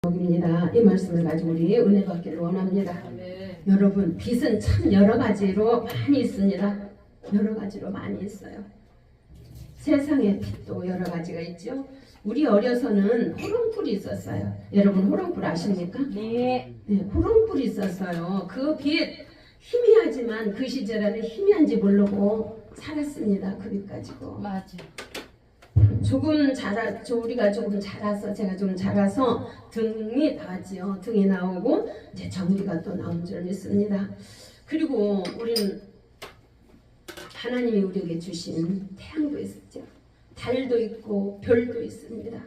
입니다. 이 말씀을 가지고 우리 은혜 받기를 원합니다. 네. 여러분, 빛은 참 여러 가지로 많이 있습니다. 여러 가지로 많이 있어요. 세상의 빛도 여러 가지가 있죠. 우리 어려서는 호롱불이 있었어요. 여러분 호롱불 아십니까? 네. 네, 호롱불이 있었어요. 그 빛 희미하지만 그 시절에는 희미한지 모르고 살았습니다. 그 빛 가지고. 맞아. 우리가 조금 자라서, 제가 좀 자라서 등이 나왔지요. 등이 나오고 이제 정비가 또 나온 줄 믿습니다. 그리고 우리는 하나님이 우리에게 주신 태양도 있었죠. 달도 있고 별도 있습니다.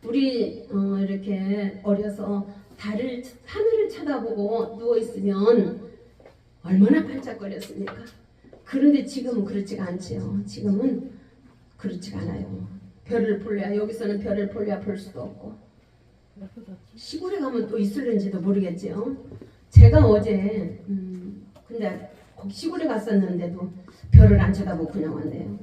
우리 이렇게 어려서 하늘을 쳐다보고 누워 있으면 얼마나 반짝거렸습니까? 그런데 지금은 그렇지가 않지요. 지금은 그렇지가 않아요. 별을 볼래야, 여기서는 별을 볼래야 볼 수도 없고, 시골에 가면 또 있을는지도 모르겠지요. 제가 어제 근데 거기 시골에 갔었는데도 별을 안 쳐다보고 그냥 왔네요.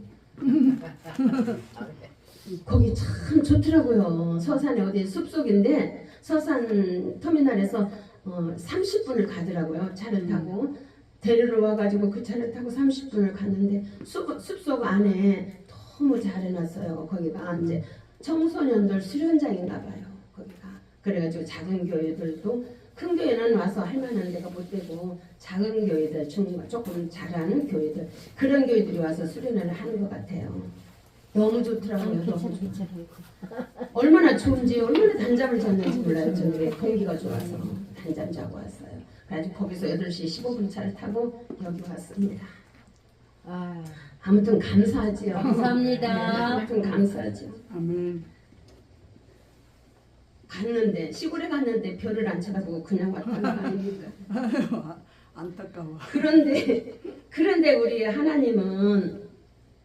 거기 참 좋더라고요. 서산에 어디 숲속인데 서산 터미널에서 30분을 가더라고요. 차를 타고 데리러 와가지고 그 차를 타고 30분을 갔는데 숲속 안에 너무 잘 해놨어요. 거기가 이제 청소년들 수련장인가 봐요. 거기가. 그래가지고 작은 교회들도, 큰 교회는 와서 할 만한 데가 못 되고 작은 교회들, 조금 잘하는 교회들, 그런 교회들이 와서 수련을 하는 것 같아요. 너무 좋더라고요. 너무 좋죠. 얼마나 좋은지, 얼마나 단잠을 잤는지 몰라요. 저녁에 공기가 좋아서 단잠 자고 왔어요. 그래가지고 거기서 8시 15분 차를 타고 여기 왔습니다. 아무튼 감사하지요. 감사합니다. 네, 아무튼 감사하지요. 아멘. 시골에 갔는데 별을 안 쳐다보고 그냥 왔다는 거 아닙니까? 안타까워. 그런데 우리 하나님은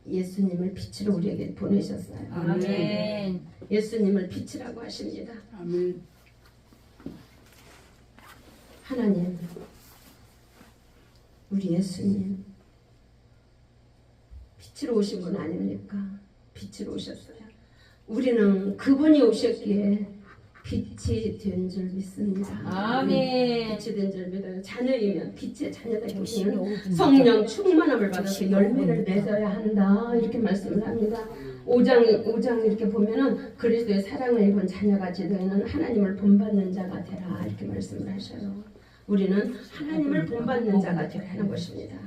예수님을 빛으로 우리에게 보내셨어요. 아멘. 예수님을 빛이라고 하십니다. 아멘. 하나님, 우리 예수님 빛으로 오신 분 아닙니까? 빛으로 오셨어요. 우리는 그분이 오셨기에 빛이 된 줄 믿습니다. 아멘. 빛이 된 줄 믿어요. 자녀이면, 빛의 자녀다 보면 성령 충만함을 받아서 열매를 맺어야 한다, 이렇게 말씀을 합니다. 5장 이렇게 보면은 그리스도의 사랑을 입은 자녀같이 너희는 하나님을 본받는 자가 되라, 이렇게 말씀을 하셔요. 우리는 하나님을 본받는 자가 되라 하는 것입니다.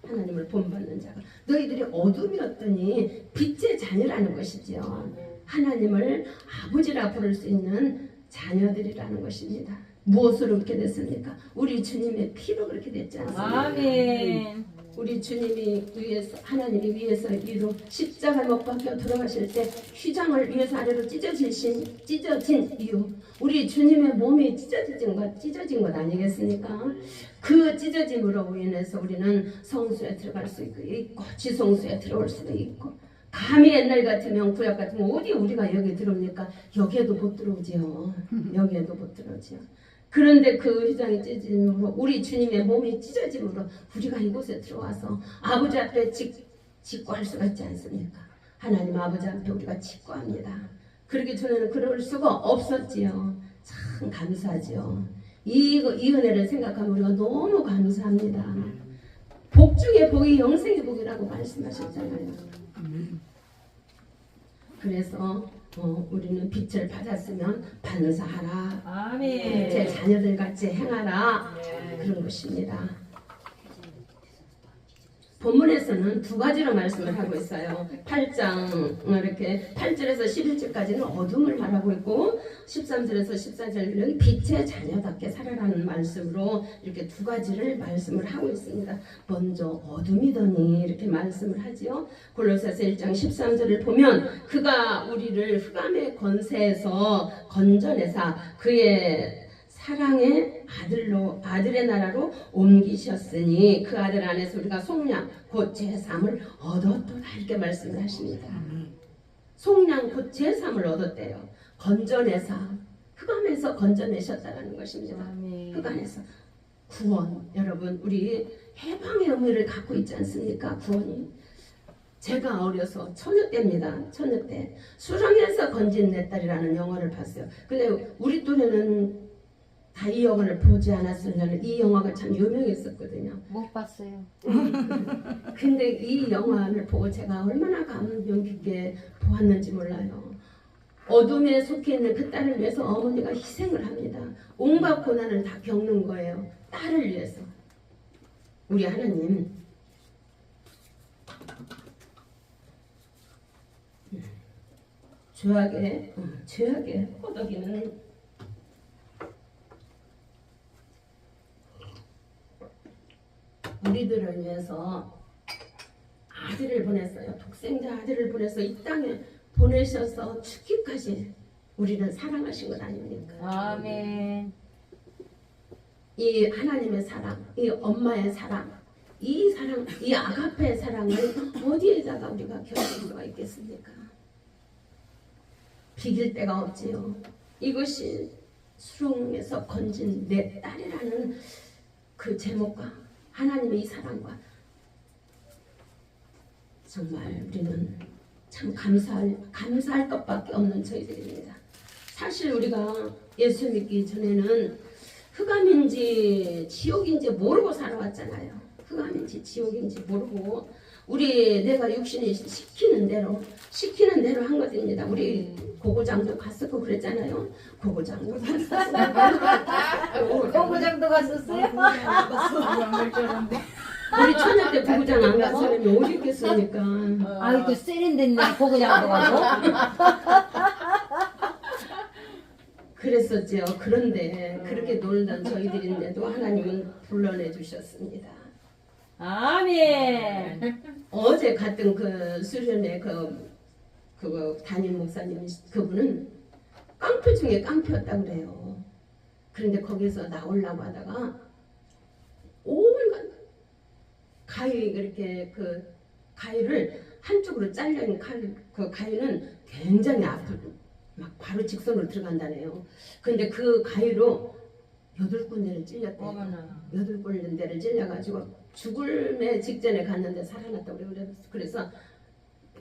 하나님을 본받는 자가, 너희들이 어둠이었더니 빛의 자녀라는 것이지요. 하나님을 아버지라 부를 수 있는 자녀들이라는 것입니다. 무엇으로 그렇게 됐습니까? 우리 주님의 피로 그렇게 됐지 않습니까? 아멘. 우리 주님이 위에서, 하나님이 위에서 위로 십자가를 못 박혀 돌아가실 때 휘장을 위에서 아래로 찢어진 이유, 우리 주님의 몸이 찢어진 것 아니겠습니까? 그 찢어짐으로 인해서 우리는 성수에 들어갈 수 있고 지성수에 들어올 수도 있고, 감히 옛날 같으면, 구약 같으면 어디 우리가 여기 들어옵니까? 여기에도 못 들어오지요. 여기에도 못 들어오지요. 그런데 그 휘장이 찢어짐으로, 우리 주님의 몸이 찢어짐으로 우리가 이곳에 들어와서 아버지 앞에 직구할 수가 있지 않습니까? 하나님 아버지 앞에 우리가 직구합니다. 그러기 전에는 그럴 수가 없었지요. 참 감사하지요. 이 은혜를 생각하면 우리가 너무 감사합니다. 복 중에 복이 영생의 복이라고 말씀하셨잖아요. 그래서 우리는 빛을 받았으면 반사하라, 아멘. 제 자녀들 같이 행하라, 네. 그런 것입니다. 본문에서는 두 가지로 말씀을 하고 있어요. 8장 이렇게 8절에서 11절까지는 어둠을 말하고 있고 13절에서 14절은 빛의 자녀답게 살아라는 말씀으로 이렇게 두 가지를 말씀을 하고 있습니다. 먼저 어둠이더니 이렇게 말씀을 하지요. 골로새서 1장 13절을 보면 그가 우리를 흑암의 권세에서 건져내사 그의 사랑의 아들의 나라로 옮기셨으니 그 아들 안에서 우리가 속량 곧 제삼을 얻었도다, 이렇게 말씀을 하십니다. 속량 곧 제삼을 얻었대요. 건져내사, 흑암에서 건져내셨다는 것입니다. 아멘. 흑암에서 구원, 여러분 우리 해방의 의미를 갖고 있지 않습니까? 구원이 제가 어려서 처녀 때입니다. 처녀 때 수렁에서 건진 내 딸이라는 영화를 봤어요. 근데 우리 또래는 다 이 영화를 보지 않았으면 이 영화가 참 유명했었거든요. 못 봤어요. 근데 이 영화를 보고 제가 얼마나 감명 깊게 보았는지 몰라요. 어둠에 속해 있는 그 딸을 위해서 어머니가 희생을 합니다. 온갖 고난을 다 겪는 거예요. 딸을 위해서. 우리 하나님 죄악의 호덕이는 우리들을 위해서 아들을 보냈어요. 독생자 아들을 보내서 이 땅에 보내셔서 죽기까지 우리를 사랑하신 것 아닙니까? 아멘. 이 하나님의 사랑, 이 엄마의 사랑, 이 아가페의 사랑을 어디에다가 우리가 견딜 수가 있겠습니까? 비길 데가 없지요. 이것이 수렁에서 건진 내 딸이라는 그 제목과 하나님의 이 사랑과 정말 우리는 참 감사할 것밖에 없는 저희들입니다. 사실 우리가 예수 믿기 전에는 흑암인지 지옥인지 모르고 살아왔잖아요. 흑암인지 지옥인지 모르고 내가 육신이 시키는 대로 한 것입니다. 우리 고고장도 갔었고 그랬잖아요. 고고장도 갔었어요. 고고장도 갔었어요? 우리 처녀 때 고고장 안 간 사람이 어디 있겠습니까? 아이고 세련됐네 고고장도 가고. 그랬었죠. 그런데 그렇게 놀던 저희들인데도 하나님은 불러내 주셨습니다. 아멘. 어제 갔던 그 수련회 그 담임 목사님 그분은 깡패 중에 깡패였다고 그래요. 그런데 거기서 나오려고 하다가 온갖 가위 그렇게 그 가위를 한쪽으로 잘린 그 가위는 굉장히 막 바로 직선으로 들어간다네요. 근데 그 가위로 8군데를 찔렸대요. 어머나. 8군데를 찔려가지고 죽을매 직전에 갔는데 살아났다고 그래요. 그래서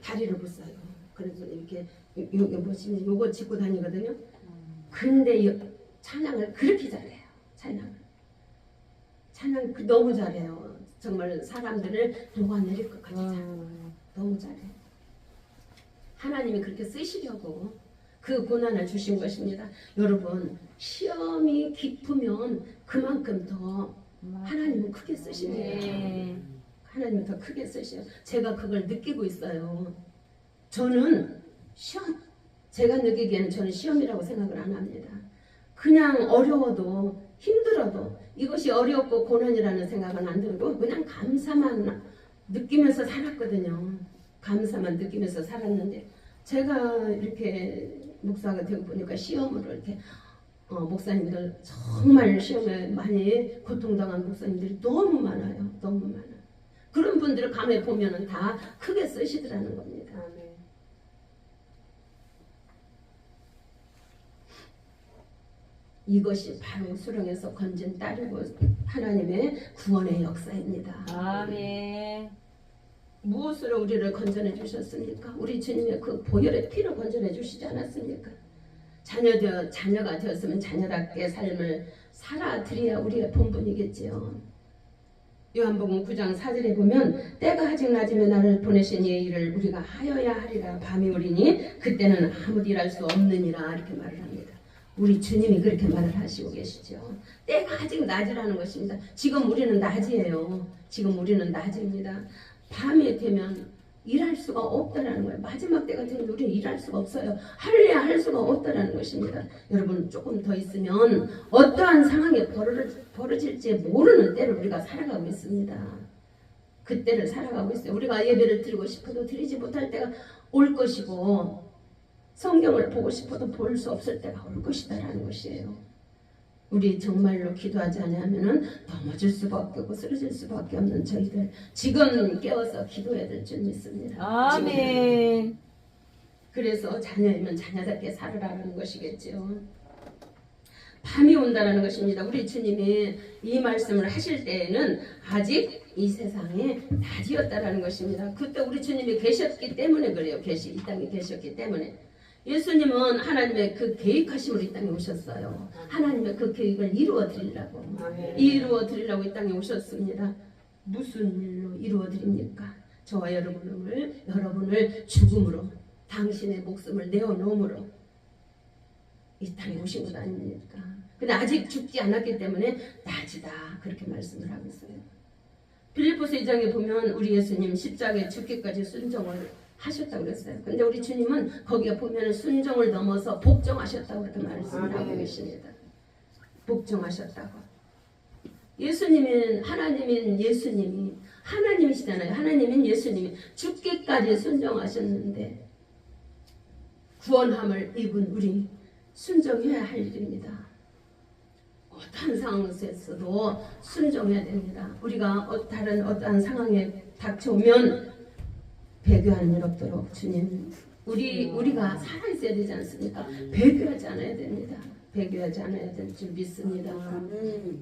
다리를 부숴요. 그래서 이렇게 여기 보시면 요거 짚고 다니거든요. 근데 찬양을 그렇게 잘해요. 찬양 너무 잘해요. 정말 사람들을 녹아내릴 것 같이 잘해요. 너무 잘해요. 하나님이 그렇게 쓰시려고 그 고난을 주신 것입니다. 여러분 시험이 깊으면 그만큼 더 하나님은 크게 쓰십니다. 네. 하나님은 더 크게 쓰셔요. 제가 그걸 느끼고 있어요. 저는 제가 느끼기에는 저는 시험이라고 생각을 안 합니다. 그냥 어려워도 힘들어도 이것이 어렵고 고난이라는 생각은 안 들고 그냥 감사만 느끼면서 살았거든요. 감사만 느끼면서 살았는데 제가 이렇게 목사가 되고 보니까 시험으로 이렇게 목사님들 정말 시험에 많이 고통당한 목사님들이 너무 많아요. 너무 많아요. 그런 분들을 감에 보면은 다 크게 쓰시더라는 겁니다. 이것이 바로 수렁에서 건진 딸이고 하나님의 구원의 역사입니다. 아멘. 무엇으로 우리를 건져내 주셨습니까? 우리 주님의 그 보혈의 피로 건져내 주시지 않았습니까? 자녀가 되었으면 자녀답게 삶을 살아드려야 우리의 본분이겠지요. 요한복음 9장 4절에 보면 때가 아직 낮으면 나를 보내신 이의 일을 우리가 하여야 하리라. 밤이 오리니 그때는 아무도 일할 수 없느니라. 이렇게 말을 합니다. 우리 주님이 그렇게 말을 하시고 계시죠. 때가 아직 낮이라는 것입니다. 지금 우리는 낮이에요. 지금 우리는 낮입니다. 밤이 되면 일할 수가 없다라는 거예요. 마지막 때가 되면 우리는 일할 수가 없어요. 할래야 할 수가 없다라는 것입니다. 여러분 조금 더 있으면 어떠한 상황이 벌어질지 모르는 때를 우리가 살아가고 있습니다. 그 때를 살아가고 있어요. 우리가 예배를 드리고 싶어도 드리지 못할 때가 올 것이고 성경을 보고 싶어도 볼 수 없을 때가 올 것이다라는 것이에요. 우리 정말로 기도하지 않으면 넘어질 수밖에 없고 쓰러질 수밖에 없는 저희들 지금 깨워서 기도해야 될 줄 믿습니다. 아멘. 그래서 자녀이면 자녀답게 살으라는 것이겠죠. 밤이 오는 본다라는 것입니다. 우리 주님이 이 말씀을 하실 때에는 아직 이 세상에 낮이었다라는 것입니다. 그때 우리 주님이 계셨기 때문에 그래요. 이 땅에 계셨기 때문에. 예수님은 하나님의 그 계획하심으로 이 땅에 오셨어요. 하나님의 그 계획을 이루어 드리려고 이 땅에 오셨습니다. 무슨 일로 이루어 드립니까? 저와 여러분을 죽음으로 당신의 목숨을 내어놓음으로 이 땅에 오신 것 아닙니까? 근데 아직 죽지 않았기 때문에 낮이다 그렇게 말씀을 하고 있어요. 빌립보서 2장에 보면 우리 예수님 십자가에 죽기까지 순종을 하셨다고 그랬어요. 근데 우리 주님은 거기에 보면 순종을 넘어서 복종하셨다고 그렇게 말씀을 하고 계십니다. 복종하셨다고. 예수님은 하나님인 예수님이 하나님이시잖아요. 하나님인 예수님이 죽기까지 순종하셨는데 구원함을 입은 우리 순종해야 할 일입니다. 어떠한 상황에서도 순종해야 됩니다. 우리가 다른 어떠한 상황에 닥쳐오면 배교하는 일 없도록 주님 우리가 살아있어야 되지 않습니까? 배교하지 않아야 됩니다. 배교하지 않아야 될 줄 믿습니다.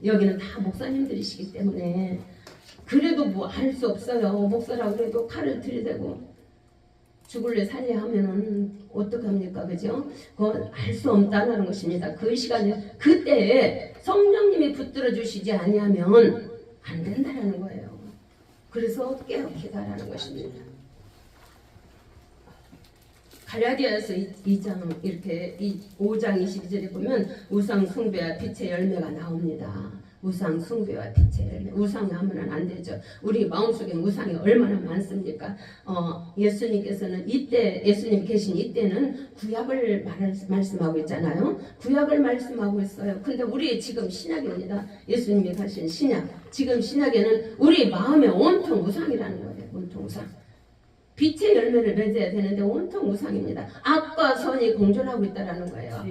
여기는 다 목사님들이시기 때문에 그래도 뭐 할 수 없어요. 목사라고 해도 칼을 들이대고 죽을래 살래 하면은 어떡합니까? 그죠? 그건 알 수 없다는 것입니다. 그 시간에 그때에 성령님이 붙들어 주시지 아니하면 안 된다라는 거예요. 그래서 깨어키다라는 것입니다. 갈라디아서 2장 이렇게 5장 22절에 보면 우상 숭배와 빛의 열매가 나옵니다. 우상 숭배와 빛의 열매. 우상 하면은 안 되죠. 우리 마음속에 우상이 얼마나 많습니까? 예수님께서는 예수님 계신 이때는 구약을 말씀하고 있잖아요. 구약을 말씀하고 있어요. 근데 우리 지금 신약입니다. 예수님이 가신 신약. 지금 신약에는 우리 마음에 온통 우상이라는 거예요. 온통 우상. 빛의 열매를 맺어야 되는데 온통 우상입니다. 악과 선이 공존하고 있다라는 거예요.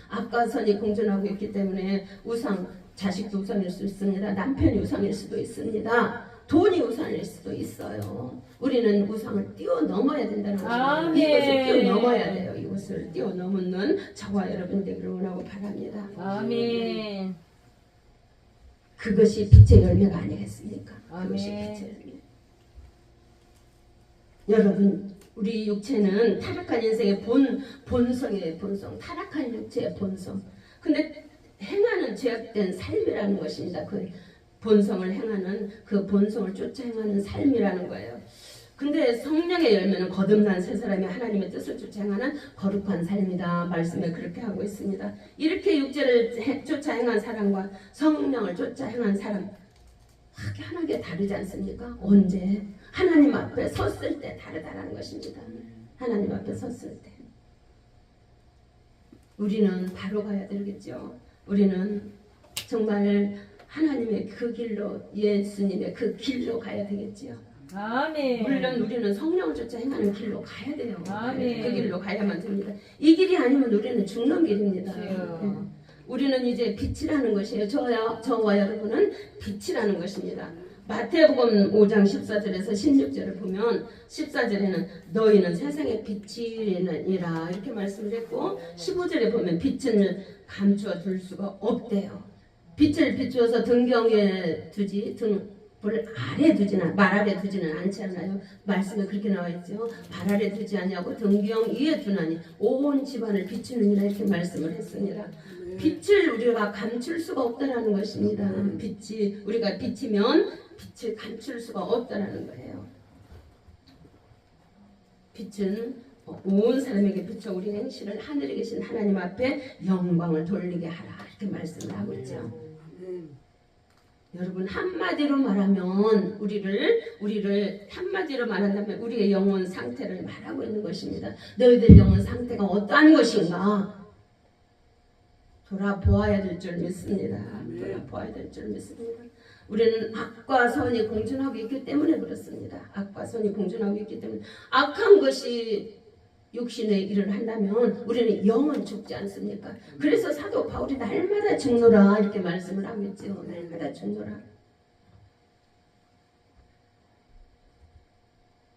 악과 선이 공존하고 있기 때문에 우상, 자식도 우상일 수 있습니다. 남편이 우상일 수도 있습니다. 돈이 우상일 수도 있어요. 우리는 우상을 뛰어넘어야 된다는 것입니다. 이것을 뛰어넘어야 돼요. 이것을 뛰어넘는 저와 여러분 되기를 원하고 바랍니다. 아멘. 그것이 빛의 열매가 아니겠습니까? 그것이 아멘. 빛의 열매. 여러분, 우리 육체는 타락한 인생의 본성이에요. 본성. 타락한 육체의 본성. 근데 행하는 죄악된 삶이라는 것입니다. 그 본성을 행하는 그 본성을 쫓아 행하는 삶이라는 거예요. 근데 성령의 열매는 거듭난 새 사람이 하나님의 뜻을 쫓아 행하는 거룩한 삶이다. 말씀에 그렇게 하고 있습니다. 이렇게 육체를 쫓아 행한 사람과 성령을 쫓아 행한 사람 확연하게 다르지 않습니까? 언제? 하나님 앞에 섰을 때 다르다라는 것입니다. 하나님 앞에 섰을 때 우리는 바로 가야 되겠죠. 우리는 정말 하나님의 그 길로, 예수님의 그 길로 가야 되겠지요. 아멘. 물론 우리는 성령을 쫓아 행하는 길로 가야 돼요. 아멘. 그 길로 가야만 됩니다. 이 길이 아니면 우리는 죽는 길입니다. 우리는 이제 빛이라는 것이에요. 저와 여러분은 빛이라는 것입니다. 마태복음 5장 14절에서 16절을 보면 14절에는 너희는 세상의 빛이니라 이렇게 말씀을 했고 15절에 보면 빛은 감추어 둘 수가 없대요. 빛을 비추어서 등경에 두지 등불 아래 두지는 말 아래 두지는 않지 않아요. 말씀에 그렇게 나와 있죠. 발 아래 두지 아니하고 등경 위에 두나니 온 집안을 비추느니라 이렇게 말씀을 했습니다. 빛을 우리가 감출 수가 없다는 것입니다. 빛이 우리가 빛이면 빛을 감출 수가 없다는 거예요. 빛은 온 사람에게 비춰 우리 행실을 하늘에 계신 하나님 앞에 영광을 돌리게 하라 이렇게 말씀을 하고 있죠. 여러분 한마디로 말하면 우리를 한마디로 말한다면 우리의 영혼 상태를 말하고 있는 것입니다. 너희들 영혼 상태가 어떠한 것인가 돌아보아야 될 줄 믿습니다. 돌아보아야 될 줄 믿습니다. 우리는 악과 선이 공존하고 있기 때문에 그렇습니다. 악과 선이 공존하고 있기 때문에 악한 것이 육신의 일을 한다면 우리는 영은 죽지 않습니까? 그래서 사도 바울이 날마다 죽노라 이렇게 말씀을 하겠죠. 날마다 죽노라.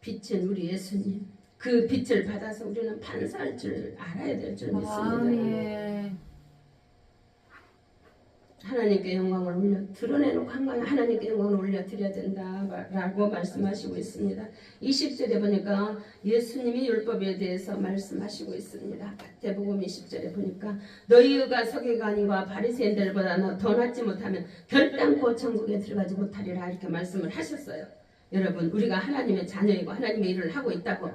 빛은 우리 예수님. 그 빛을 받아서 우리는 반사할 줄 알아야 될 줄 믿습니다. 아멘. 하나님께 영광을 올려 드러내놓고 하나님께 영광을 올려 드려야 된다라고 말씀하시고 있습니다. 20절에 보니까 예수님이 율법에 대해서 말씀하시고 있습니다. 마태복음 20절에 보니까 너희가 서기관과 바리새인들보다 더 낫지 못하면 결단코 천국에 들어가지 못하리라 이렇게 말씀을 하셨어요. 여러분 우리가 하나님의 자녀이고 하나님의 일을 하고 있다고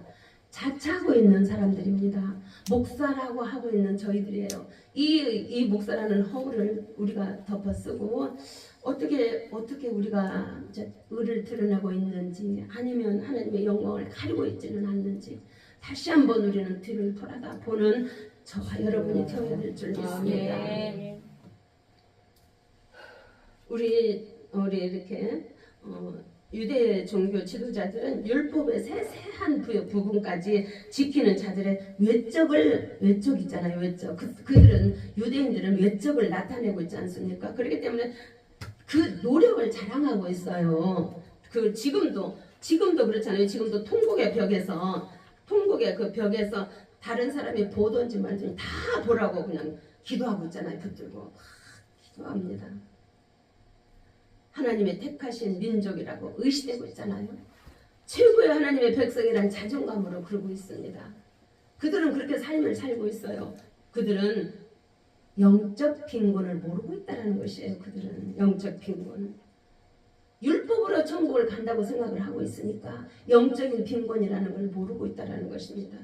자처하고 있는 사람들입니다. 목사라고 하고 있는 저희들이에요. 이 목사라는 허울을 우리가 덮어쓰고 어떻게 우리가 이제 의를 드러내고 있는지 아니면 하나님의 영광을 가리고 있지는 않는지 다시 한번 우리는 뒤를 돌아다 보는 저와 여러분이 되어야 될 줄 믿습니다. 아멘. 우리 이렇게 유대 종교 지도자들은 율법의 세세한 부분까지 지키는 자들의 외적 있잖아요. 외적. 그들은 유대인들은 외적을 나타내고 있지 않습니까? 그렇기 때문에 그 노력을 자랑하고 있어요. 그 지금도 그렇잖아요. 지금도 통곡의 벽에서 다른 사람이 보든지 말든지 다 보라고 그냥 기도하고 있잖아요. 붙들고 기도합니다. 하나님의 택하신 민족이라고 의시되고 있잖아요. 최고의 하나님의 백성이라는 자존감으로 그러고 있습니다. 그들은 그렇게 삶을 살고 있어요. 그들은 영적 빈곤을 모르고 있다는 것이에요. 그들은 영적 빈곤. 율법으로 천국을 간다고 생각을 하고 있으니까 영적인 빈곤이라는 걸 모르고 있다는 것입니다.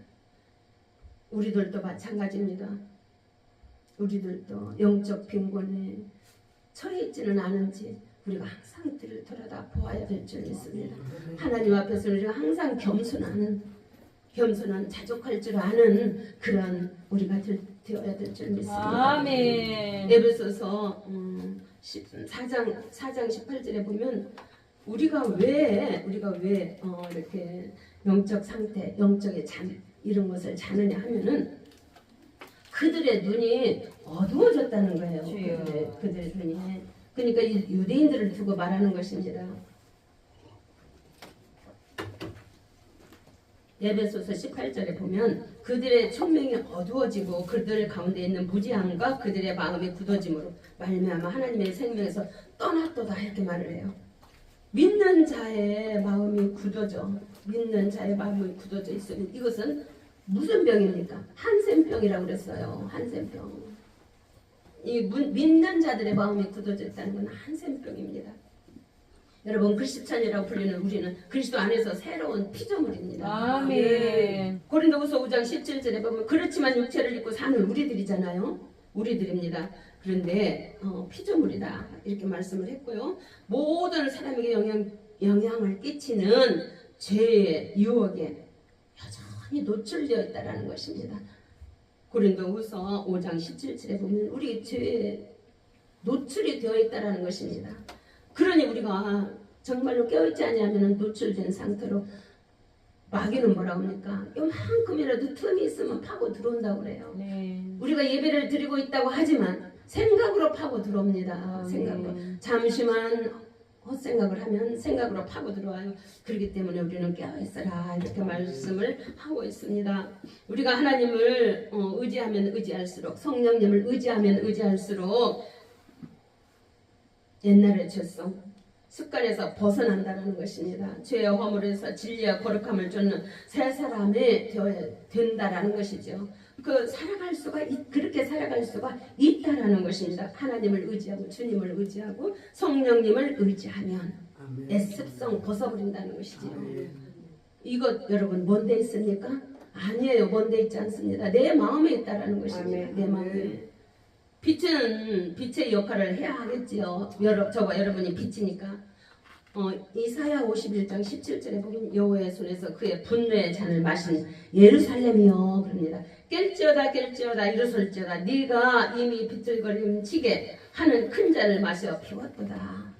우리들도 마찬가지입니다. 우리들도 영적 빈곤에 처해 있지는 않은지 우리가 항상 뒤를 돌아다 보아야 될 줄 믿습니다. 하나님 앞에서 우리가 항상 겸손한 자족할 줄 아는 그런 우리가 되어야 될 줄 믿습니다. 아멘. 에베소서 4장 18절에 보면 우리가 왜 이렇게 영적 상태, 영적의 잠 이런 것을 자느냐 하면은 그들의 눈이 어두워졌다는 거예요. 그들의 눈이. 그러니까 이 유대인들을 두고 말하는 것입니다. 에베소서 18절에 보면 그들의 총명이 어두워지고 그들 가운데 있는 무지함과 그들의 마음이 굳어짐으로 말미암아 하나님의 생명에서 떠났도다 이렇게 말을 해요. 믿는 자의 마음이 굳어져 있으면 이것은 무슨 병입니까? 한센병이라고 그랬어요. 한센병. 이 믿는 자들의 마음이 굳어져 있다는 건 한센병입니다. 여러분 그리스도인이라고 불리는 우리는 그리스도 안에서 새로운 피조물입니다. 아멘. 고린도후서 5장 17절에 보면 그렇지만 육체를 입고 사는 우리들이잖아요. 우리들입니다. 그런데 피조물이다 이렇게 말씀을 했고요. 모든 사람에게 영향을 끼치는 죄의 유혹에 여전히 노출되어 있다는 것입니다. 고린도후서 5장 17절에 보면 우리 죄에 노출이 되어 있다는 것입니다. 그러니 우리가 정말로 깨어있지 아니하면 노출된 상태로 마귀는 뭐라고 합니까? 요만큼이라도 틈이 있으면 파고 들어온다고 그래요. 네. 우리가 예배를 드리고 있다고 하지만 생각으로 파고 들어옵니다. 생각으로. 잠시만 헛생각을 하면 생각으로 파고 들어와요. 그렇기 때문에 우리는 깨어있어라 이렇게 말씀을 하고 있습니다. 우리가 하나님을 의지하면 의지할수록 성령님을 의지하면 의지할수록 옛날의 죄성 습관에서 벗어난다는 것입니다. 죄의 허물에서 진리와 거룩함을 쫓는 새 사람이 되어야 된다라는 것이죠. 그렇게 살아갈 수가 있다라는 것입니다. 하나님을 의지하고 주님을 의지하고 성령님을 의지하면 애습성 벗어버린다는 것이지요. 이것 여러분 뭔데 있습니까? 아니에요. 뭔데 있지 않습니다. 내 마음에 있다라는 것입니다. 내 마음에. 빛은 빛의 역할을 해야 하겠지요. 저와 여러분이 빛이니까. 이사야 51장 17절에 보면 여호와의 손에서 그의 분노의 잔을 마신 예루살렘이여 그럽니다. 깰지어다 일어설지어다 네가 이미 비틀거림치게 하는 큰 잔을 마셔 비웠도다.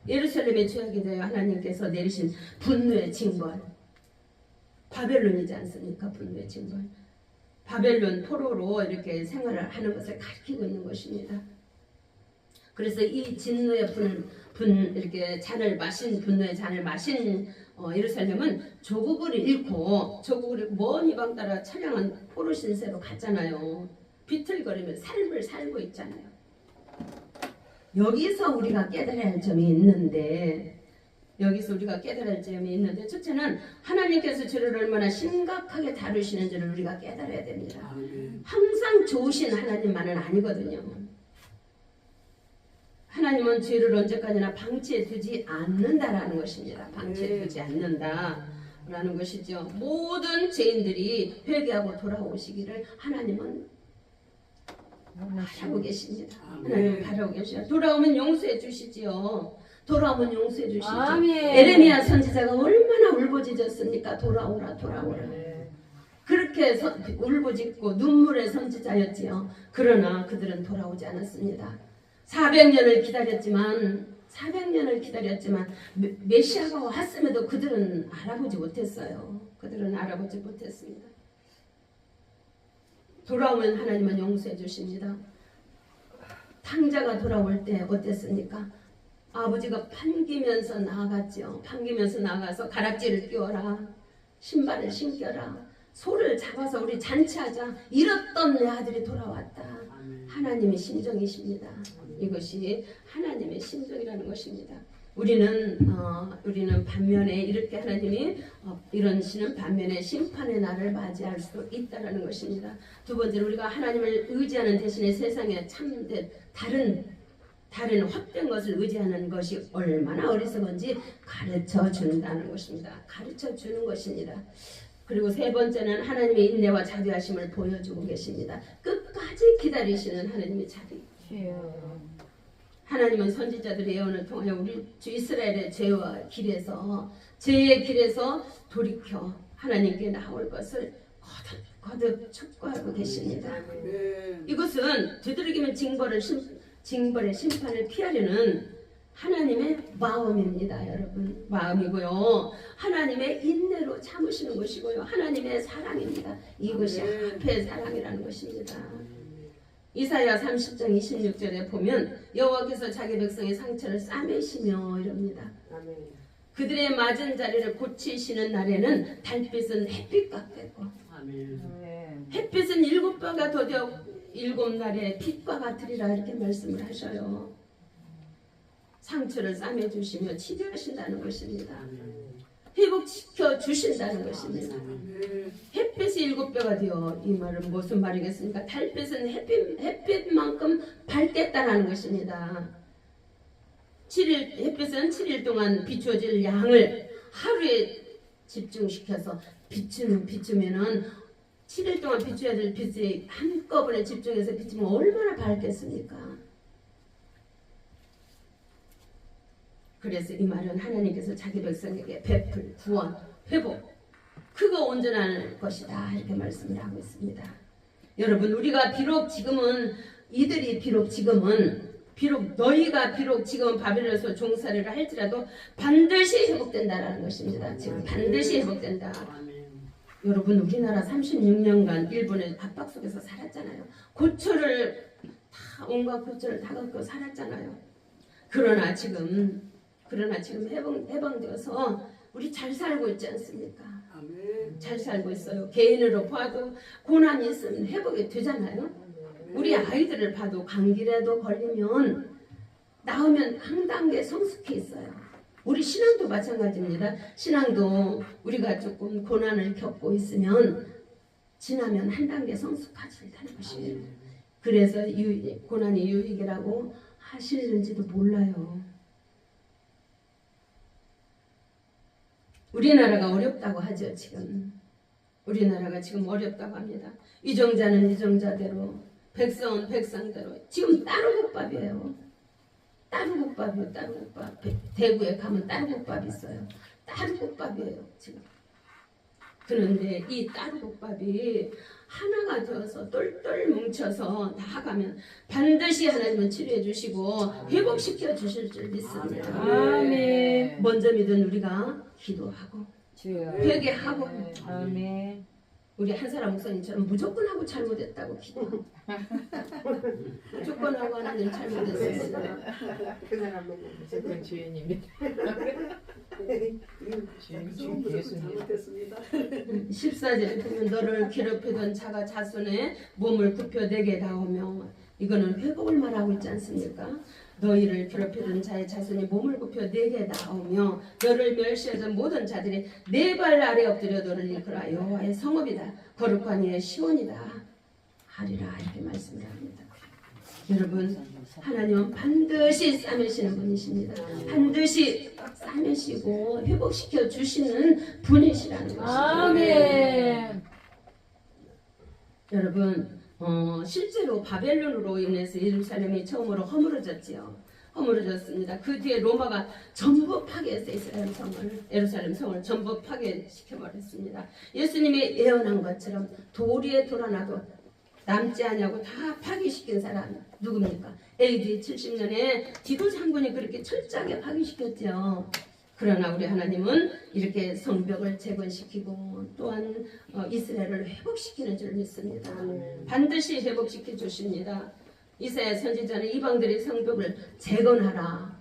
예루살렘의 죄악에 대하여 하나님께서 내리신 분노의 징벌 바벨론이지 않습니까? 분노의 징벌 바벨론 포로로 이렇게 생활을 하는 것을 가리키고 있는 것입니다. 그래서 이 진노의 이렇게 분노의 잔을 마신 예루살렘은 조국을 잃고 먼 이방 따라 처량한 포로 신세로 갔잖아요. 비틀거리며 삶을 살고 있잖아요. 여기서 우리가 깨달아야 할 점이 있는데 첫째는 하나님께서 저를 얼마나 심각하게 다루시는지를 우리가 깨달아야 됩니다. 항상 좋으신 하나님만은 아니거든요. 하나님은 죄를 언제까지나 방치해 두지 않는다라는 것입니다. 방치해 두지 않는다라는 것이죠. 모든 죄인들이 회개하고 돌아오시기를 하나님은 바라고 계십니다. 하나님은 바라고 계십니다. 돌아오면 용서해 주시지요. 돌아오면 용서해 주시죠. 아멘. 에레미야 선지자가 얼마나 울부짖었습니까? 돌아오라 돌아오라. 그렇게 울부짖고 눈물의 선지자였지요. 그러나 그들은 돌아오지 않았습니다. 400년을 기다렸지만 메시아가 왔음에도 그들은 알아보지 못했어요. 그들은 알아보지 못했습니다. 돌아오면 하나님은 용서해 주십니다. 탕자가 돌아올 때 어땠습니까? 아버지가 반기면서 나아갔죠. 반기면서 나아가서 가락지를 끼워라. 신발을 신겨라. 소를 잡아서 우리 잔치하자. 이랬던 내 아들이 돌아왔다. 하나님의 심정이십니다. 이것이 하나님의 심정이라는 것입니다. 우리는 반면에 이렇게 하나님이 이런시는 반면에 심판의 날을 맞이할 수 있다라는 것입니다. 두 번째로 우리가 하나님을 의지하는 대신에 세상에 참된 다른 헛된 것을 의지하는 것이 얼마나 어리석은지 가르쳐 준다는 것입니다. 가르쳐 주는 것입니다. 그리고 세 번째는 하나님의 인내와 자비하심을 보여주고 계십니다. 끝까지 기다리시는 하나님의 자비. 하나님은 선지자들의 예언을 통하여 우리 주 이스라엘의 죄의 길에서 돌이켜 하나님께 나올 것을 거듭 촉구하고 계십니다. 이것은 되도록이면 징벌의 심판을 피하려는 하나님의 마음입니다. 여러분, 마음이고요. 하나님의 인내로 참으시는 것이고요. 하나님의 사랑입니다. 이것이 합의 사랑이라는 것입니다. 이사야 30장 26절에 보면 여호와께서 자기 백성의 상처를 싸매시며 이럽니다. 그들의 맞은 자리를 고치시는 날에는 달빛은 햇빛 같겠고 햇빛은 7배가 더뎌 7날에 빛과 같으리라 이렇게 말씀을 하셔요. 상처를 싸매주시며 치료하신다는 것입니다. 회복시켜 주신다는 것입니다. 햇빛이 7배가 되어 이 말은 무슨 말이겠습니까? 달빛은 햇빛만큼 밝겠다는 것입니다. 햇빛은 7일 동안 비추어질 양을 하루에 집중시켜서 비추면은 7일 동안 비춰야 될 빛이 한꺼번에 집중해서 비추면 얼마나 밝겠습니까? 그래서 이 말은 하나님께서 자기 백성에게 베풀, 구원, 회복, 그거 온전할 것이다 이렇게 말씀을 하고 있습니다. 여러분, 우리가 비록 너희가 비록 지금은 바벨론에서 종살이를 할지라도 반드시 회복된다라는 것입니다. 지금 반드시 회복된다. 여러분, 우리나라 36년간 일본의 압박 속에서 살았잖아요. 온갖 고초를 다 겪고 살았잖아요. 그러나 지금 해방되어서 우리 잘 살고 있지 않습니까? 잘 살고 있어요. 개인으로 봐도 고난이 있으면 회복이 되잖아요. 우리 아이들을 봐도 감기라도 걸리면 나오면 한 단계 성숙해 있어요. 우리 신앙도 마찬가지입니다. 신앙도 우리가 조금 고난을 겪고 있으면 지나면 한 단계 성숙해진다는 것이에요. 그래서 고난이 유익이라고 하시는지도 몰라요. 우리나라가 어렵다고 하죠. 우리나라가 지금 어렵다고 합니다. 이정자는 이정자대로, 백성은 백성대로. 지금 따로국밥이에요. 따로국밥이에요. 따로국밥. 대구에 가면 따로국밥 있어요. 따로국밥이에요. 지금. 그런데 이 따로국밥이 하나가 되어서 똘똘 뭉쳐서 나아가면 반드시 하나님은 치료해 주시고 회복시켜 주실 줄 믿습니다. 아멘. 먼저 믿은 우리가 기도하고 회개하고 아멘. 우리 한사람 목사님처럼 무조건 하고 잘못했다고 기도. 무조건 하고 하나님 잘못했습니다. 그 사람은 무조건 주인입니다. 주인 예수님. 14절에 보면 너를 괴롭히던 자가 자손의 몸을 굽혀 내게 닿으며 이거는 회복을 말하고 있지 않습니까? 너희를 괴롭히던 자의 자손이 몸을 굽혀 내게 나오며 너를 멸시하던 모든 자들이 네 발 아래 엎드려 너를 일컬어 여호와의 성읍이다 거룩한 이의 시온이다 하리라 이렇게 말씀을 합니다. 여러분 하나님은 반드시 싸매시는 분이십니다. 반드시 싸매시고 회복시켜 주시는 분이시라는 것입니다. 아멘. 여러분 실제로 바벨론으로 인해서 예루살렘이 처음으로 허물어졌습니다. 그 뒤에 로마가 전부 파괴해서 예루살렘 성을 전부 파괴시켜버렸습니다. 예수님이 예언한 것처럼 도리에 돌아나도 남지 않냐고 다 파괴시킨 사람 누굽니까? AD 70년에 디도 장군이 그렇게 철저하게 파괴시켰죠. 그러나 우리 하나님은 이렇게 성벽을 재건시키고 또한 이스라엘을 회복시키는 줄 믿습니다. 반드시 회복시켜 주십니다. 이사야 선지자는 이방들의 성벽을 재건하라.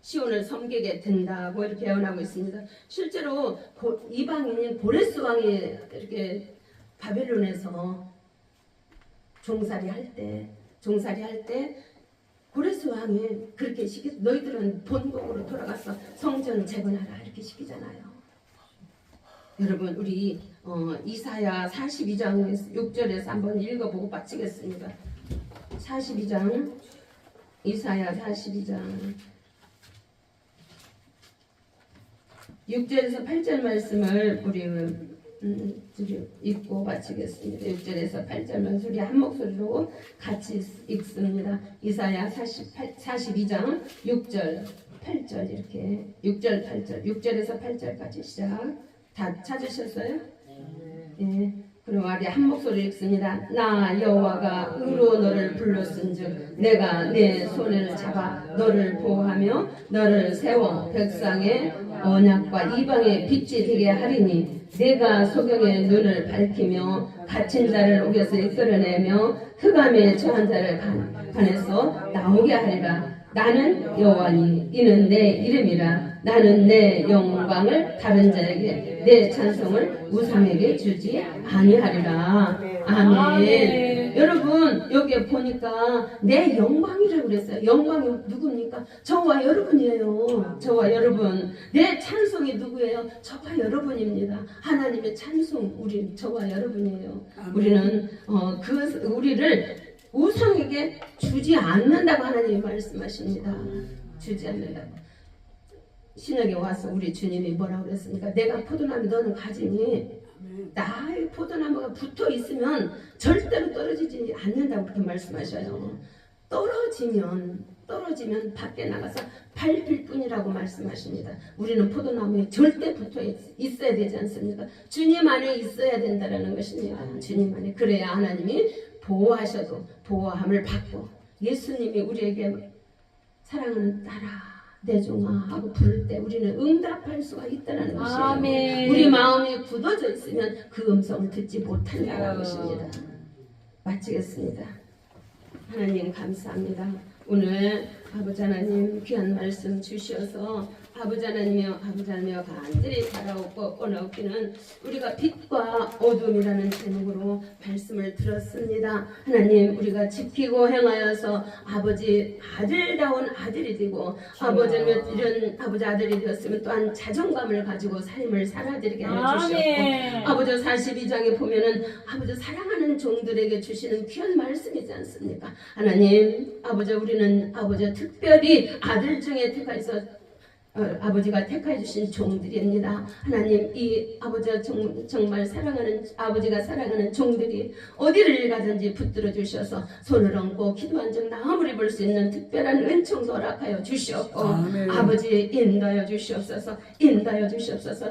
시온을 섬기게 된다고 이렇게 예언하고 있습니다. 실제로 이방인인 고레스 왕이 이렇게 바벨론에서 종살이 할 때 고레스 왕이 그렇게 너희들은 본국으로 돌아가서 성전 재건하라 이렇게 시키잖아요. 여러분 우리 이사야 42장 6절에서 한번 읽어보고 마치겠습니다. 42장 이사야 42장 6절에서 8절 말씀을 우리 읽고 마치겠습니다. 6절에서 8절 말씀 우리 한 목소리로 같이 읽습니다. 이사야 42장 6절 8절 이렇게 6절 8절 6절에서 8절까지 시작. 다 찾으셨어요? 네. 그럼 우리 한 목소리 읽습니다. 나 여호와가 의로 너를 불렀은즉 내가 내 손을 잡아 너를 보호하며 너를 세워 백성의 언약과 이방의 빛이 되게 하리니 내가 소경의 눈을 밝히며 갇힌 자를 옥에서 이끌어내며 흑암에 처한 자를 간에서 나오게 하리라. 나는 여호와니 이는 내 이름이라. 나는 내 영광을 다른 자에게 내 찬송을 우상에게 주지 아니하리라. 아멘. 여러분 여기에 보니까 내 영광이라고 그랬어요. 영광이 누굽니까? 저와 여러분이에요. 저와 여러분. 내 찬송이 누구예요? 저와 여러분입니다. 하나님의 찬송 우리 저와 여러분이에요. 우리는 우리를 우상에게 주지 않는다고 하나님이 말씀하십니다. 주지 않는다고. 신약에 와서 우리 주님이 뭐라고 그랬습니까? 내가 포도나무 너는 가지니 나의 포도나무가 붙어 있으면 절대로 떨어지지 않는다고 그렇게 말씀하셔요. 떨어지면 밖에 나가서 밟힐 뿐이라고 말씀하십니다. 우리는 포도나무에 절대 붙어 있어야 되지 않습니까? 주님 안에 있어야 된다는 것입니다. 주님 안에. 그래야 하나님이 보호하셔도 보호함을 받고 예수님이 우리에게 사랑하는 딸아 내 종아 하고 부를 때 우리는 응답할 수가 있다는 것이에요. 아멘. 우리 마음이 굳어져 있으면 그 음성을 듣지 못한다는 것입니다. 마치겠습니다. 하나님 감사합니다. 오늘 아버지 하나님 귀한 말씀 주셔서 아버지 하나님이여 간절히 바라옵고 꺼내옵기는 우리가 빛과 어둠이라는 제목으로 말씀을 들었습니다. 하나님 우리가 지키고 행하여서 아버지 아들다운 아들이 되고 이런 아버지 아들이 되었으면 또한 자존감을 가지고 삶을 살아드리게 해주셨고 아버지 42장에 보면은 아버지 사랑하는 종들에게 주시는 귀한 말씀이지 않습니까? 하나님 아버지 우리는 아버지 특별히 아들 중에 택하여서 아버지가 택해 주신 종들입니다. 하나님 이 아버지가 정말 사랑하는 아버지가 사랑하는 종들이 어디를 가든지 붙들어 주셔서 손을 얹고 기도한 적 나음을 입을 수 있는 특별한 은총도 허락하여 주시옵고 아버지 인도하여 주시옵소서.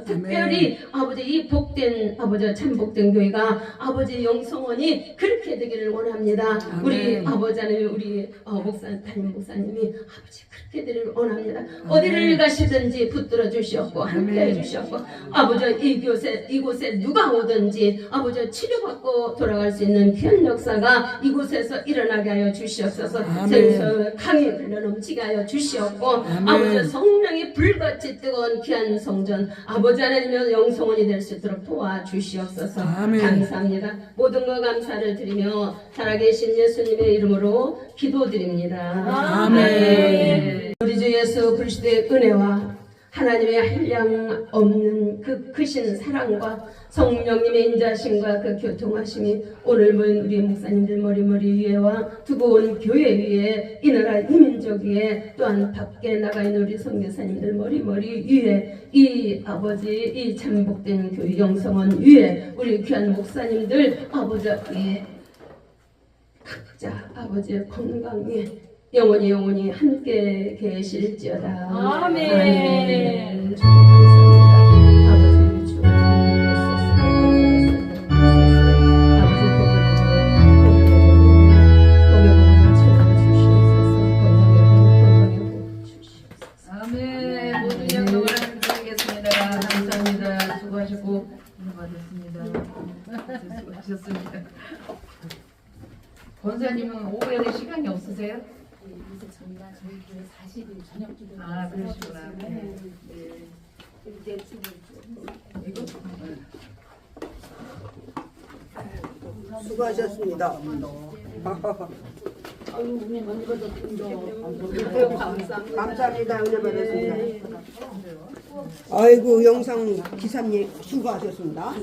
특별히 아버지 이 복된 아버지 참 복된 교회가 아버지 영성원이 그렇게 되기를 원합니다. 우리 아버지 하나님 우리 담임 목사님이 아버지 그렇게 되기를 원합니다. 어디를 가시 가시든지 붙들어 주시옵고 함께해 주시옵고 아버지 이곳에 누가 오든지 아버지 치료받고 돌아갈 수 있는 귀한 역사가 이곳에서 일어나게 하여 주시옵소서. 생수 강이 흘러넘치게 하여 주시옵고 아버지 성령이 불같이 뜨거운 귀한 성전 아버지 하나님의 영성원이 될 수 있도록 도와주시옵소서. 감사합니다. 모든 것 감사를 드리며 살아계신 예수님의 이름으로 기도드립니다. 아멘. 우리 주 예수 그리스도의 은혜와 하나님의 한량 없는 그 크신 사랑과 성령님의 인자심과 그 교통하심이 오늘 본 우리 목사님들 머리 위에와 두고 온 교회 위에 이 나라 이 민족 위에 또한 밖에 나가 있는 우리 선교사님들 머리 위에 이 아버지 이 잠복된 교회 영성원 위에 우리 귀한 목사님들 아버지 위에 각자 아버지의 건강 위에 영원히 함께 계실지어다. 아멘. 주 감사합니다. 아버지 주 아멘. 모든 영광을 하나님 드리겠습니다. 감사합니다. 수고하셨고 받았습니다. 수고하셨습니다. 권사님은 오후에는 시간이 없으세요? 요새 저희가 저희 교회 40일 저녁 기도 아, 그러시구나. 네. 이제 지금 수고하셨습니다. 감사합니다. 은혜 받았습니다. 아이고 영상 기사님 수고하셨습니다.